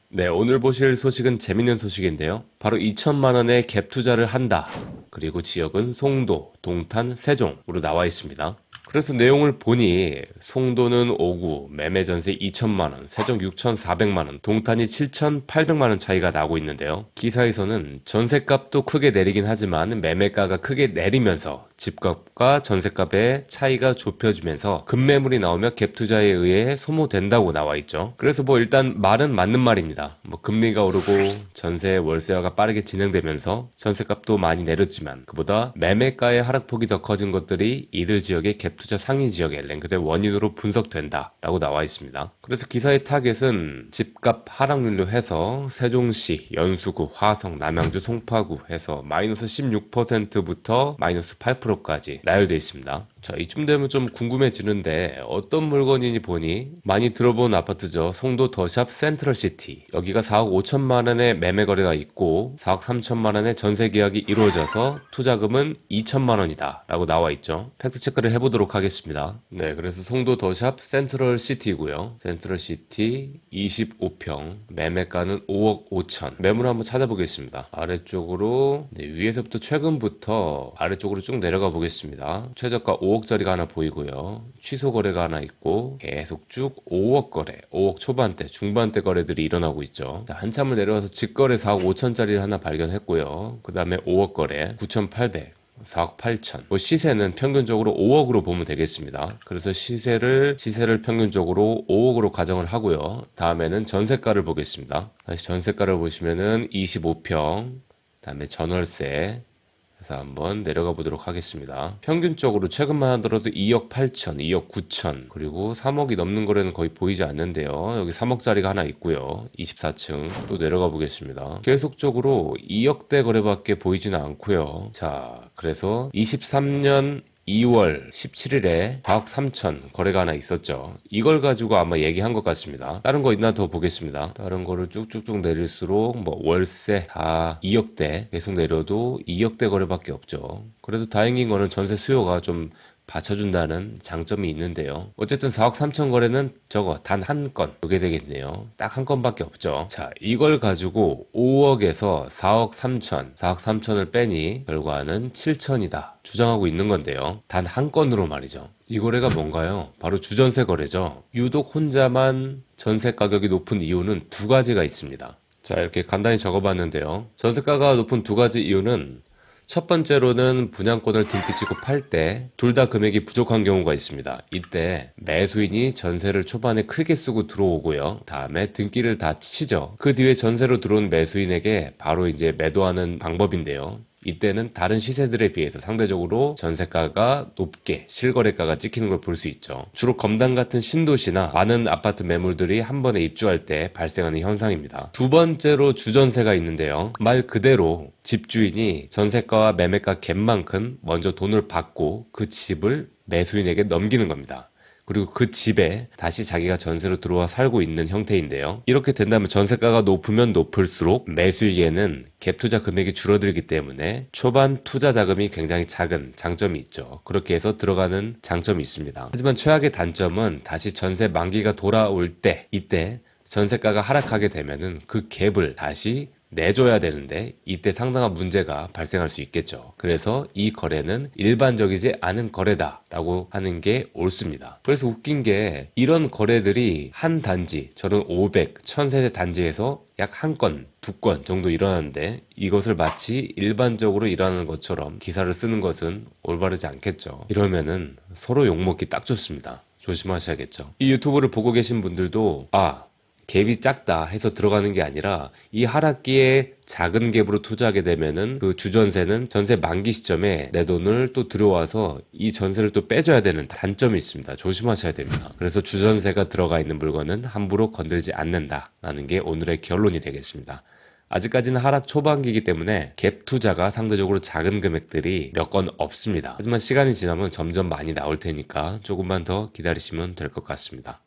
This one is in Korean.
네, 오늘 보실 소식은 재밌는 소식인데요. 바로 2천만 원의 갭 투자를 한다. 그리고 지역은 송도, 동탄, 세종으로 나와 있습니다. 그래서 내용을 보니 송도는 5구, 매매 전세 2천만 원, 세종 6,400만 원, 동탄이 7,800만 원 차이가 나고 있는데요. 기사에서는 전세값도 크게 내리긴 하지만 매매가가 크게 내리면서 집값과 전세값의 차이가 좁혀지면서 급매물이 나오며 갭 투자에 의해 소모된다고 나와 있죠. 그래서 일단 말은 맞는 말입니다. 금리가 오르고 전세 월세화가 빠르게 진행되면서 전세값도 많이 내렸지만 그보다 매매가의 하락폭이 더 커진 것들이 이들 지역의 갭 투자 상위 지역에 랭크된 원인으로 분석된다 라고 나와 있습니다. 그래서 기사의 타겟은 집값 하락률로 해서 세종시, 연수구, 화성, 남양주, 송파구 해서 마이너스 16%부터 마이너스 8%까지 나열되어 있습니다. 자, 이쯤 되면 좀 궁금해지는데 어떤 물건이니 보니 많이 들어본 아파트죠. 송도 더샵 센트럴시티. 여기가 4억 5천만 원의 매매 거래가 있고 4억 3천만 원의 전세 계약이 이루어져서 투자금은 2천만 원이다 라고 나와 있죠. 팩트 체크를 해보도록 하겠습니다. 네, 그래서 송도 더샵 센트럴시티고요. 센트럴시티 25평, 매매가는 5억 5천. 매물 한번 찾아보겠습니다. 아래쪽으로, 네, 위에서부터 최근부터 아래쪽으로 쭉 내려가 보겠습니다. 최저가 5억짜리가 하나 보이고요. 취소 거래가 하나 있고 계속 쭉 5억 거래, 5억 초반대, 중반대 거래들이 일어나고 있죠. 자, 한참을 내려와서 직거래 4억 5천짜리를 하나 발견했고요. 그 다음에 5억 거래 9,800, 4억 8천. 시세는 평균적으로 5억으로 보면 되겠습니다. 그래서 시세를 평균적으로 5억으로 가정을 하고요. 다음에는 전세가를 보겠습니다. 다시 전세가를 보시면은 25평, 다음에 전월세, 그래서 한번 내려가 보도록 하겠습니다. 평균적으로 최근만 하더라도 2억 8천, 2억 9천, 그리고 3억이 넘는 거래는 거의 보이지 않는데요. 여기 3억짜리가 하나 있고요. 24층 또 내려가 보겠습니다. 계속적으로 2억대 거래밖에 보이지는 않고요. 자, 그래서 23년 2월 17일에 4억 3천 거래가 하나 있었죠. 이걸 가지고 아마 얘기한 것 같습니다. 다른 거 있나 더 보겠습니다. 다른 거를 쭉쭉쭉 내릴수록 월세 다 2억대 계속 내려도 2억대 거래밖에 없죠. 그래도 다행인 거는 전세 수요가 좀 받쳐준다는 장점이 있는데요. 어쨌든 4억 3천 거래는 저거 단 한 건 보게 되겠네요. 딱 한 건밖에 없죠. 자, 이걸 가지고 5억에서 4억 3천, 4억 3천을 빼니 결과는 7천이다 주장하고 있는 건데요. 단 한 건으로 말이죠. 이 거래가 뭔가요? 바로 주전세 거래죠. 유독 혼자만 전세 가격이 높은 이유는 두 가지가 있습니다. 자, 이렇게 간단히 적어봤는데요. 전세가가 높은 두 가지 이유는 첫 번째로는 분양권을 등기치고 팔 때 둘 다 금액이 부족한 경우가 있습니다. 이때 매수인이 전세를 초반에 크게 쓰고 들어오고요. 다음에 등기를 다 치죠. 그 뒤에 전세로 들어온 매수인에게 바로 이제 매도하는 방법인데요. 이때는 다른 시세들에 비해서 상대적으로 전세가가 높게 실거래가가 찍히는 걸 볼 수 있죠. 주로 검단 같은 신도시나 많은 아파트 매물들이 한 번에 입주할 때 발생하는 현상입니다. 두 번째로 주전세가 있는데요. 말 그대로 집주인이 전세가와 매매가 갭만큼 먼저 돈을 받고 그 집을 매수인에게 넘기는 겁니다. 그리고 그 집에 다시 자기가 전세로 들어와 살고 있는 형태인데요. 이렇게 된다면 전세가가 높으면 높을수록 매수에게는 갭 투자 금액이 줄어들기 때문에 초반 투자 자금이 굉장히 작은 장점이 있죠. 그렇게 해서 들어가는 장점이 있습니다. 하지만 최악의 단점은 다시 전세 만기가 돌아올 때, 이때 전세가가 하락하게 되면은 그 갭을 다시 내줘야 되는데 이때 상당한 문제가 발생할 수 있겠죠. 그래서 이 거래는 일반적이지 않은 거래다라고 하는 게 옳습니다. 그래서 웃긴 게 이런 거래들이 한 단지, 저는 500, 1000세대 단지에서 약 한 건, 두 건 정도 일어나는데 이것을 마치 일반적으로 일어나는 것처럼 기사를 쓰는 것은 올바르지 않겠죠. 이러면은 서로 욕먹기 딱 좋습니다. 조심하셔야겠죠. 이 유튜브를 보고 계신 분들도 갭이 작다 해서 들어가는 게 아니라 이 하락기에 작은 갭으로 투자하게 되면은 그 주전세는 전세 만기 시점에 내 돈을 또 들여와서 이 전세를 또 빼줘야 되는 단점이 있습니다. 조심하셔야 됩니다. 그래서 주전세가 들어가 있는 물건은 함부로 건들지 않는다라는 게 오늘의 결론이 되겠습니다. 아직까지는 하락 초반기이기 때문에 갭 투자가 상대적으로 작은 금액들이 몇 건 없습니다. 하지만 시간이 지나면 점점 많이 나올 테니까 조금만 더 기다리시면 될 것 같습니다.